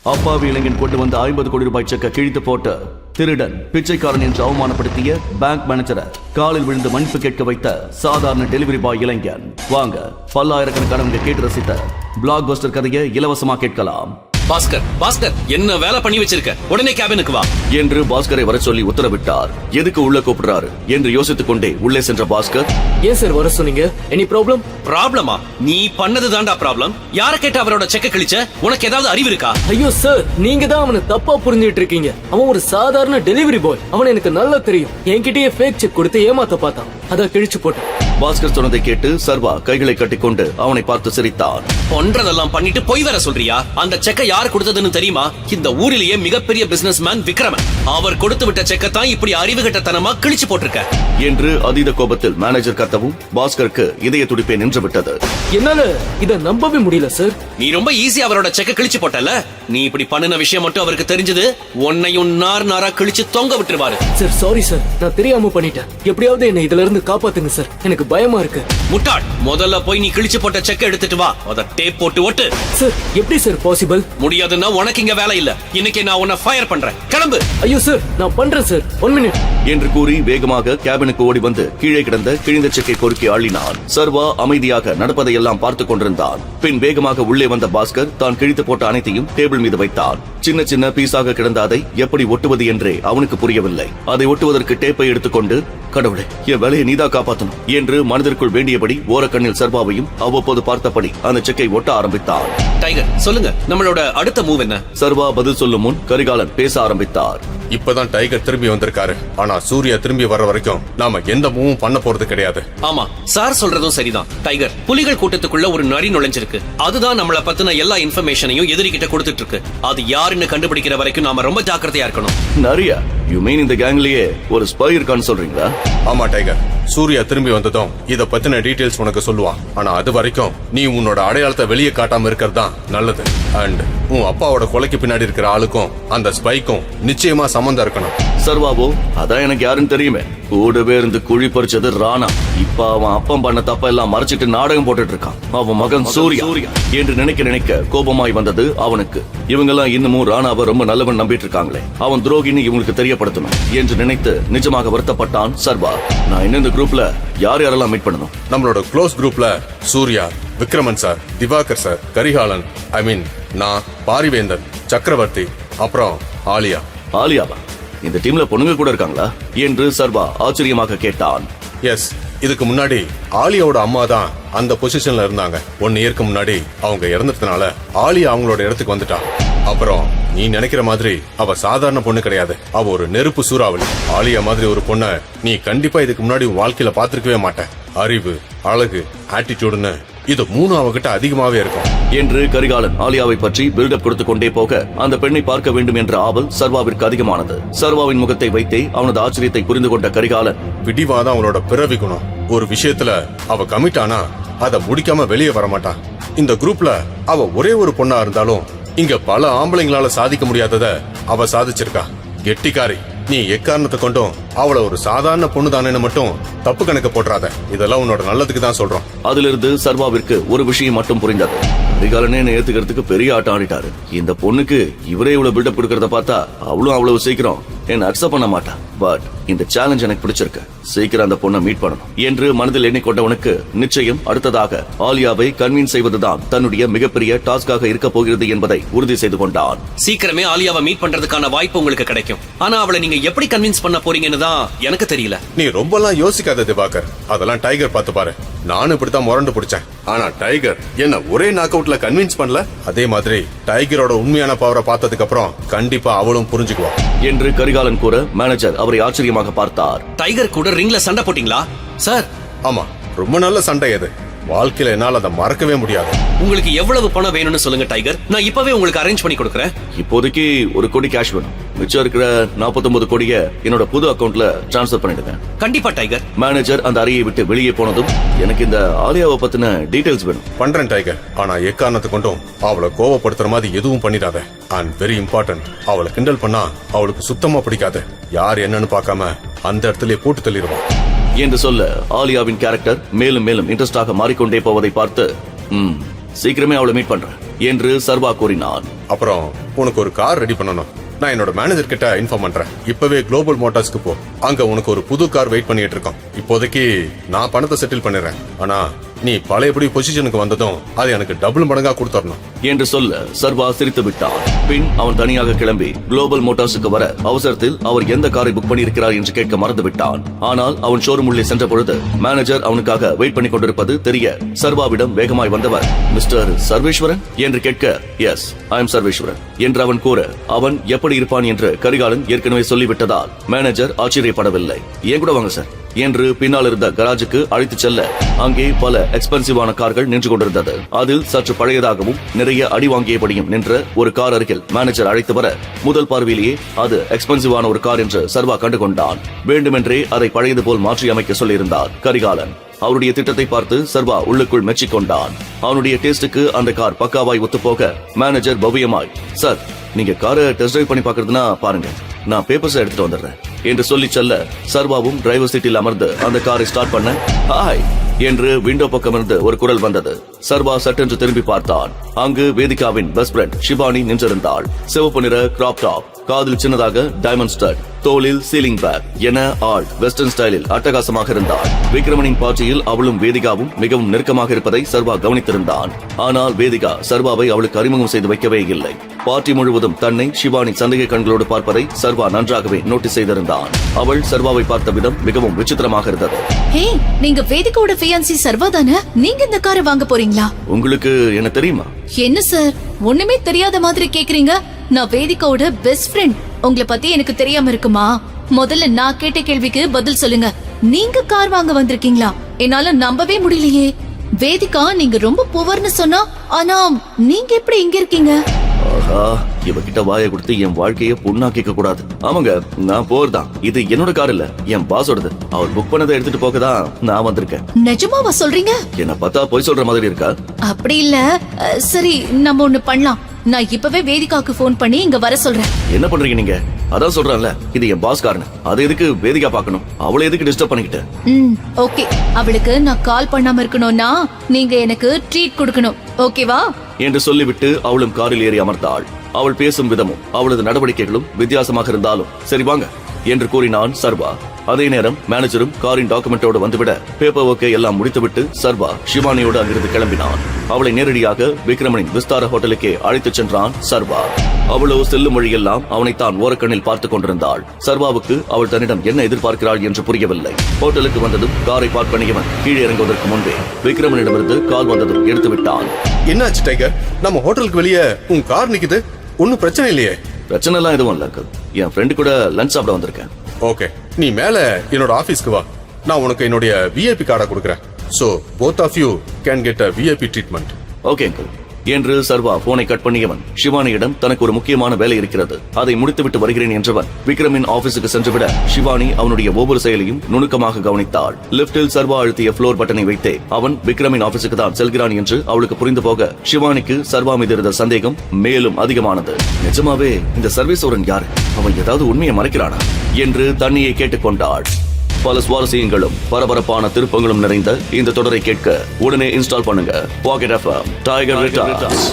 அப்பாவி இளைஞன் கொண்டு வந்த 50 கோடி ரூபாய் செக்கை கிழித்து போட்டு திருடன், பிச்சைக்காரன் என்று அவமானப்படுத்திய பேங்க் மேனேஜரை காலில் விழுந்து மன்னிப்பு கேட்க வைத்த சாதாரண டெலிவரி பாய் இளைஞன். வாங்க, பல்லாயிரக்கணக்கானவங்க கேட்டு ரசித்த பிளாக் பஸ்டர் கதையை இலவசமா கேட்கலாம். பாஸ்கர் என்ன வேலை பண்ணி வச்சிருக்க? உடனே கேபினுக்கு வா என்று பாஸ்கரை வர சொல்லி உத்தரவிட்டார். எதுக்கு உள்ள கூப்பிடுறாரு என்று யோசித்துக் கொண்டே உள்ளே சென்ற பாஸ்கர், ஏன் சார் வர சொன்னீங்க? Any problem? ப்ராப்ளமா? நீ பண்ணது தான்டா ப்ராப்ளம். யார கேட்டு அவரோட செக்க கிழிச்ச? உனக்கு ஏதாவது அறிவு இருக்கா? ஐயோ சார், நீங்க தான் அவனை தப்பா புரிஞ்சுட்டு இருக்கீங்க. அவன் ஒரு சாதாரண டெலிவரி பாய். அவன் எனக்கு நல்லா தெரியும். என்கிட்டயே ஃபேக் செக் கொடுத்து ஏமாத்த பார்த்தான். அத கிழிச்சு போட்டேன். பாஸ்கர் சொன்னதை கேட்டு சர்வா கைகளை கட்டிக்கொண்டு அவனை பார்த்து சிரித்தான். ஒன்றதெல்லாம் பண்ணிட்டு போய் வர சொல்றியா? அந்த செக்க யார் கொடுத்ததுன்னு தெரியுமா? இந்த ஊரிலேயே மிகப்பெரிய பிசினஸ் மேன் விக்ரமன். அவர் கொடுத்து விட்ட செக்கத்தான் இப்படி அறிவுகட்டத்தனமா கிழிச்சு போட்டிருக்க என்று அதீத கோபத்தில் மேனேஜர் கத்தவும் பாஸ்கருக்கு இதய துடிப்பே நின்று விட்டது. என்னால இத நம்பவே முடியல சார். நீ ரொம்ப ஈஸியா அவரோட செக்க கிழிச்சு போட்டல. நீ இப்படி பண்ணின விஷயம் மட்டும் அவருக்கு தெரிஞ்சது, உன்னையும் நாரா கிழிச்சு தொங்க விட்டுருவாரு. சார் சாரி சார், நான் தெரியாம பண்ணிட்டேன். எப்படியாவது என்ன இதுல இருந்து காப்பாத்துங்க சார், எனக்கு பயமா இருக்கு. முட்டாள், முதல்ல போய் நீ கிழிச்சு போட்ட செக்க எடுத்துட்டு வா. அத டேப் போட்டு ஒட்டு. சார் எப்படி சார் பாசிபிள்? முடியாதுன்னா உனக்கு இங்க வேலை இல்ல. இன்னைக்கு நான் உன்னை ஃபயர் பண்றேன். கிளம்பு. ஐயோ சார், நான் பண்றேன் சார். 1 மினிட் என்று கூறி வேகமாக கேபினுக்கு ஓடி வந்து கீழே கிடந்த கிழிந்த செக்கை பொறுக்கி ஆளினான். சர்வா அமைதியாக நடப்பதையெல்லாம் பார்த்துக் கொண்டிருந்தான். பின் வேகமாக உள்ளே வந்த பாஸ்கர் தான் கிழித்து போட்ட அனைத்தையும் டேபிள் மீது வைத்தான். சின்ன சின்ன பீஸாக கிடந்த அதை எப்படி ஒட்டுவது என்றே அவனுக்கு புரியவில்லை. அதை ஒட்டுவதற்கு டேப்பை எடுத்துக்கொண்டு, கடவுளே, என் வேலையை நீதா காப்பாற்றணும் என்று மனதிற்குள் வேண்டியபடி ஓரக்கண்ணில் சர்வாவையும் அவ்வப்போது பார்த்தபடி அந்த செக்கை ஒட்ட ஆரம்பித்தான். டைகர், சொல்லுங்க, நம்மளோட அடுத்த மூவ் என்ன? சர்வா பதில் சொல்லும் முன் கரிகாலன் பேச ஆரம்பித்தார். இப்பதான் டைகர் திரும்பி வந்திருக்காரு. ஆனா சூர்யா திரும்பி வர்ற வரைக்கும் நாம எந்த மூவும் பண்ண போறது கிடையாது. ஆமா, சார் சொல்றதும் சரிதான். டைகர், புலிகள் கூட்டத்துக்குள்ள ஒரு நரி நுழைஞ்சிருக்கு. அதுதான் நம்மள பத்தின எல்லா இன்ஃபர்மேஷனையும் எதிரிகிட்ட கொடுத்துட்டு இருக்கு. அது யாருன்னு கண்டுபிடிக்கிற வரைக்கும் நாம ரொம்ப ஜாக்கிரதையா இருக்கணும். நரியா? யூ மீன் இந்த கேங்லயே ஒரு ஸ்பை இருக்கான்னு சொல்றீங்களா? ஆமா டைகர், சூர்யா திரும்பி வந்ததும் இத பத்தின டீடைல்ஸ் உனக்கு சொல்லுவான். ஆனா அது வரைக்கும் நீ உன்னோட அடையாளத்தை வெளியே காட்டாம இருக்கிறதுதான் நல்லது. அண்ட் உன் அப்பாவோட கொலைக்கு பின்னாடி இருக்கிற ஆளுக்கும் அந்த ஸ்பைக்கும் நிச்சயமா சம்பந்தம் இருக்கணும். சர்வாவோ, அதான் எனக்கு யாருன்னு தெரியுமே. கூடவே இருந்து குழி பறிச்சது ராணா. இப்ப அவன் அப்பம் பண்ண தப்ப எல்லாம் மறைச்சிட்டு நாடகம் போட்டுட்டு இருக்கான். அவன் மகன் சூர்யா என்று நினைக்க கோபமாய் வந்தது அவனுக்கு. இவங்கெல்லாம் இன்னமும் ராணாவை ரொம்ப நல்லவன் நம்பிட்டு இருக்காங்களே, அவன் துரோகின்னு இவங்களுக்கு தெரியப்படுத்தணும் என்று நினைத்து நிஜமாக வருத்தப்பட்டான் சர்வா. நான் இன்னும் இந்த குரூப்ல யாரெல்லாம் மீட் பண்ணணும்? நம்மளோட க்ளோஸ் குரூப்ல சூர்யா, விக்ரமன் சார், திவாகர் சார், கரிகாலன், ஐ மீன் நான், பாரிவேந்தன், சக்கரவர்த்தி, அப்புறம் ஆலியா. ஆலியாவா? இந்த டீம்ல பொண்ணுங்க கூட இருக்காங்களா என்று சர்வா ஆச்சரியமாக கேட்டான். எஸ், இதுக்கு முன்னாடி ஆலியாவோட அம்மா தான் அந்த பொசிஷன்ல இருந்தாங்க. 1 இயருக்கு முன்னாடி அவங்க இறந்ததுனால ஆலியா அவங்களோட இடத்துக்கு வந்துட்டா. அப்புறம் நீ நினைக்கிற மாதிரி அவ சாதாரண பொண்ணு கிடையாது. அவ ஒரு நெருப்பு சூறாவளி. ஆலியா மாதிரி ஒரு பொண்ண நீ கண்டிப்பா இதுக்கு முன்னாடி வாழ்க்கையில பாத்திருக்கவே மாட்ட. அறிவு, அழகு, ஆட்டிடியூடுன்னு இது 3 அவகிட்ட அதிகமாவே இருக்கும் என்று கரிகாலன் ஆலியாவை பற்றி பில்டப் கொடுத்து கொண்டே போக அந்த பெண்ணை பார்க்க வேண்டும் என்ற ஆவல் சர்வாவிற்கு அதிகமானது. சர்வாவின் முகத்தை வைத்தே அவனது ஆச்சரியத்தை புரிந்து கொண்ட கரிகாலன், பிடிவாதான் அவளோட பிறவி குணம். ஒரு விஷயத்துல அவ கமிட் ஆனா அதை முடிக்காம வெளியே வர மாட்டான். இந்த குரூப்ல அவ ஒரே ஒரு பொண்ணா இருந்தாலும் இங்க பல ஆம்பளைங்களால சாதிக்க முடியாதத அவ சாதிச்சிருக்கா. கெட்டிக்காரி. நீ எக்காரணத்தை கொண்டும் அவளை ஒரு சாதாரண பொண்ணு தானேன்னு மட்டும் தப்பு கணக்கு போட்டுறாத. இதெல்லாம் உன்னோட நல்லதுக்கு தான் சொல்றோம். அதிலிருந்து சர்வாவிற்கு ஒரு விஷயம் மட்டும் புரிந்தது. கரிகாலனே ஏத்துக்கிறதுக்கு பெரிய ஆட்டம் ஆடிட்டாரு. இந்த பொண்ணுக்கு இவரே இவ்வளவு பில்டப் கொடுக்கறத பார்த்தா அவளும் அவ்வளவு சீக்கிரம் என்ன அக்செப்ட் பண்ண மாட்டா. பட் இந்த சேலஞ்ச் எனக்கு பிடிச்சிருக்கு. சீக்கிரம் அந்த பொண்ணை மீட் பண்ணணும் என்று மனதில் எண்ணிக்கொண்டவனுக்கு நிச்சயம் அடுத்ததாக ஆலியாவை கன்வின்ஸ் செய்வதுதான் தன்னுடைய மிகப்பெரிய டாஸ்காக இருக்க போகிறது என்பதை உறுதி செய்து கொண்டான். சீக்கிரமே ஆலியாவை மீட் பண்றதுக்கான வாய்ப்பு உங்களுக்கு கிடைக்கும். ஆனா அவளை நீங்க எப்படி கன்வின்ஸ் பண்ண போறீங்கன்னு தான் எனக்கு தெரியல. நீ ரொம்பலாம் யோசிக்காத திவாகர். அதெல்லாம் டைகர் பார்த்து பாரு. நானும் இப்படித்தான் முரண்டு பிடிச்சேன். ஆனா டைகர் என்ன ஒரே நாக் அவுட்ல கன்வின்ஸ் பண்ணல. அதே மாதிரி டைகரோட உண்மையான பவரை பார்த்ததுக்கு அப்புறம் கண்டிப்பா அவளும் புரிஞ்சுக்குவா என்று கரிகாலன் கூற மேனேஜர் அவரை ஆச்சரியமாக பார்த்தார். டைகர் கூட ரிங்ல சண்டை போட்டீங்களா சார்? ஆமா, ரொம்ப நல்ல சண்டை அது. வாழ்க்கையில என்னால் அதை மறக்கவே முடியாது. உங்களுக்கு எவ்வளவு பணம் வேணும்னு சொல்லுங்க டைகர், நான் இப்பவே உங்களுக்கு அரேஞ்ச் பண்ணி கொடுக்கறேன். இப்போதைக்கு 1 கோடி கேஷ் வேணும். மிச்சம் இருக்கிற 49 கோடியை என்னோட புது அக்கவுண்ட்ல டிரான்ஸ்ஃபர் பண்ணிடுங்க. கண்டிப்பா டைகர். மேனேஜர் அந்த அறையை விட்டு வெளியே போனதும் எனக்கு இந்த ஆலியாவை பத்தின டீடைல்ஸ் வேணும். பண்றேன் டைகர். ஆனா எக்காரணத்தை கொண்டும் அவளை கோவப்படுத்துற மாதிரி எதுவும் பண்ணிடாத. அண்ட் வெரி இம்பார்ட்டன்ட், அவளை கிண்டல் பண்ணா அவளுக்கு சுத்தமா பிடிக்காது. யார் என்னன்னு பார்க்காம அந்த இடத்துல போட்டு தள்ளிடுவான் என்று சொல்ல ஆலியாவின் கேரக்டர் மேலும் மேலும் இன்ட்ரெஸ்டாக மாறிக்கொண்டே போவதை பார்த்து சீக்கிரமே அவளை மீட் பண்றேன் என்று சர்வா கூறினான். அப்புறம் உனக்கு ஒரு கார் ரெடி பண்ணணும். நான் என்னோட மேனேஜர் கிட்ட இன்ஃபார்ம் பண்றேன். இப்பவே குளோபல் மோட்டார்ஸ்க்கு போ. அங்க உனக்கு ஒரு புது கார் வெயிட் பண்ணிட்டு இருக்கோம். இப்போதைக்கு நான் பணத்தை செட்டில் பண்ணிடுறேன். ஆனா நீ பழையபடி பொசிஷனுக்கு வந்ததும் அது எனக்கு டபுள் மடங்கா கொடுத்துடணும் என்று சொல்ல சர்வா சிரித்து விட்டான். பின் அவன் தனியாக கிளம்பி குளோபல் மோட்டார்ஸுக்கு வர அவசரத்தில் அவர் எந்த காரை புக் பண்ணியிருக்கிறார் என்று கேட்க மறந்து விட்டான். ஆனால் அவன் ஷோரூம் உள்ளே சென்ற பொழுது மேனேஜர் அவனுக்காக வெயிட் பண்ணி கொண்டிருப்பது தெரிய சர்வாவிடம் வேகமாய் வந்தவர், மிஸ்டர் சர்வேஸ்வரன் என்று கேட்க, எஸ் ஐ எம் சர்வேஸ்வரன் என்று அவன் கூற, அவன் எப்படி இருப்பான் என்று கரிகாலன் ஏற்கனவே சொல்லிவிட்டதால் மேனேஜர் ஆச்சரியப்படவில்லை. ஏன் கூட வாங்க சார் என்று பின்னால் இருந்த கராஜுக்கு அழைத்துச் செல்ல அங்கே பல எக்ஸ்பென்சிவான கார்கள் நின்று கொண்டிருந்தது. அதில் சற்று பழையதாகவும் நிறைய அடி வாங்கியபடியும் நின்ற ஒரு கார் அருகில் மேனேஜர் அழைத்து வர முதல் பார்வையிலேயே அது எக்ஸ்பென்சிவான ஒரு கார் என்று சர்வா கண்டுகொண்டான். வேண்டுமென்றே அதை பழையது போல் மாற்றி அமைக்க சொல்லியிருந்தார் கரிகாலன். அவருடைய திட்டத்தை பார்த்து சர்வா உள்ளுக்குள் மெச்சிக்கொண்டான். அவனுடைய டேஸ்டுக்கு அந்த கார் பக்காவாய் ஒத்துப்போக மேனேஜர் பவ்யமாய், சார் நீங்க காரை டெஸ்ட் டிரைவ் பண்ணி பாக்குறதுன்னா பாருங்க, நான் பேப்பர்ஸ் எடுத்துட்டு வந்துடுறேன் என்று சொல்லி செல்ல சர்வாவும் டிரைவர் சீட்டில் அமர்ந்து அந்த காரை ஸ்டார்ட் பண்ண, ஹாய் என்று விண்டோ பக்கம் இருந்து ஒரு குரல் வந்தது. சர்வா சட்டென்று திரும்பி பார்த்தான். அங்கு வேதிகாவின் பெஸ்ட் ஃப்ரெண்ட் ஷிவானி நின்றிருந்தாள். சிவப்பு நிற கிராப் டாப், காதில் சின்னதாக டைமண்ட் ஸ்டட், தோளில் சீலிங் பேக் என ஆள் வெஸ்டர்ன் ஸ்டைலில் அட்டகாசமாக இருந்தாள். விக்ரமனின் பார்ட்டியில் அவளும் வேதிகாவும் மிகவும் நெருக்கமாக இருப்பதை சர்வா கவனித்திருந்தான். ஆனால் வேதிகா சர்வாவை அவளுக்கு அறிமுகம் செய்து வைக்கவே இல்லை. பார்ட்டி முழுவதும் தன்னை ஷிவானி சந்தேக கண்களோடு பார்ப்பதை சர்வா நன்றாகவே நோட்டீஸ் செய்திருந்தான். அவள் சர்வாவை பார்த்த விதம் மிகவும் விசித்திரமாக இருந்தது. ஹே, நீங்க வேதிகாவோட ஃபியான்சி சர்வா தானே? நீங்க இந்த காரை வாங்க போறீங்களா? உங்களுக்கு என்ன தெரியுமா? என்ன சார், ஒண்ணுமே தெரியாத மாதிரி கேக்குறீங்க? நான் வேதிகாவோட பெஸ்ட் ஃப்ரெண்ட். உங்களை பத்தி எனக்கு தெரியாம இருக்குமா? முதல்ல நான் கேட்ட கேள்விக்கு பதில் சொல்லுங்க. நீங்க கார் வாங்க வந்திருக்கீங்களா? என்னால நம்பவே முடியலையே. வேதிகா நீங்க ரொம்ப புவர்னு சொன்னா, ஆனா நீங்க எப்படி இங்க இருக்கீங்க? ஆஹா, இவகிட்ட வாயை கொடுத்து என் வாழ்க்கைய புண்ணாக்கிக்க கூடாது. ஆமாங்க, நான் போறதான். இது என்னோட கார் இல்ல, என் பாஸோடது. அவர் புக் பண்ணதை எடுத்துட்டு போக தான் நான் வந்திருக்கேன். நிஜமாவா சொல்றீங்க? என்ன பார்த்தா போய் சொல்ற மாதிரி இருக்கா? அப்படி இல்ல. சரி, நம்ம ஒண்ணு பண்ணலாம். நான் இப்பவே வேதிகாக்கு போன் பண்ணி இங்க வர சொல்றேன். என்ன பண்றீங்க நீங்க? அதான் சொல்றேன்ல, இது என் பாஸ் காரனு. அதை எதுக்கு வேதிகா பார்க்கணும்? அவளை எதுக்கு டிஸ்டர்ப் பண்ணிக்கிட்டு? ஓகே, அவளுக்கு நான் கால் பண்ணாம இருக்கணும்னா நீங்க எனக்கு ட்ரீட் கொடுக்கணும். ஓகேவா என்று சொல்லிவிட்டு அவளும் காரில் ஏறி அமர்ந்தாள். அவள் பேசும் விதமும் அவளது நடவடிக்கைகளும் வித்தியாசமாக இருந்தாலும் சரி வாங்க என்று கூறினான் சர்வா. அதே நேரம் மேனேஜரும் காரின் டாக்குமெண்டோடு வந்துவிட பேப்பர் ஒர்க்கை எல்லாம் முடித்துவிட்டு சர்வா ஷிவானியோடு அங்கிருந்து கிளம்பினான். அவளை நேரடியாக விக்ரமனின் விஸ்தார ஹோட்டலுக்கே அழைத்துச் சென்றான் சர்வா. அவளோ செல்லும் வழியெல்லாம் அவனைத்தான் ஓரக்கண்ணில் பார்த்துக் கொண்டிருந்தாள். சர்வாவுக்கு அவள் தன்னிடம் என்ன எதிர்பார்க்கிறாள் என்று புரியவில்லை. ஹோட்டலுக்கு வந்ததும் காரை பார்க் பண்ணியவன் கீழே இறங்குவதற்கு முன்பே விக்ரமனிடமிருந்து கால் வந்ததும் எடுத்து விட்டான். என்னாச்சு டைகர்? நம்ம ஹோட்டலுக்கு வெளியே உன் கார் நிக்குது. ஒன்னும் பிரச்சனை இல்லையே? பிரச்சனை எல்லாம் எதுவும் இல்ல அங்கிள். என் ஃப்ரெண்டு கூட லஞ்ச் சாப்பிட வந்திருக்கேன். ஓகே, நீ மேல என்னோட ஆபீஸ்க்கு வா. நான் உனக்கு என்னுடைய விஐபி கார்டை கொடுக்குறேன். So both of you can get a VIP treatment. Okay uncle என்று சர்வா போனை கட் பண்ணியவன் ஷிவானியிடம் தனக்கு ஒரு முக்கியமான வேலை இருக்கிறது, அதை முடித்துவிட்டு வருகிறேன் என்றவன் விக்ரமின் ஆபீஸுக்கு சென்றுவிட ஷிவானி அவனுடைய ஒவ்வொரு செயலையும் நுணுக்கமாக கவனித்தாள். லிப்டில் சர்வா அழுத்திய ஃப்ளோர் பட்டனை வைத்தே அவன் விக்ரமின் ஆபீஸுக்கு தான் செல்கிறான் என்று அவளுக்கு புரிந்து போக ஷிவானிக்கு சர்வா மீது இருந்த சந்தேகம் மேலும் அதிகமானது. நிஜமாவே இந்த சர்வேஸ்வரன் யாரு? அவன் ஏதாவது உண்மையை மறைக்கிறானா என்று தன்னையை கேட்டுக்கொண்டாள். பல சுவாரஸ்யங்களும் பரபரப்பான திருப்பங்களும் நிறைந்த இந்த தொடரை கேட்க உடனே இன்ஸ்டால் பண்ணுங்க பாக்கெட் FM டைகர் ரிட்டர்ன்ஸ்.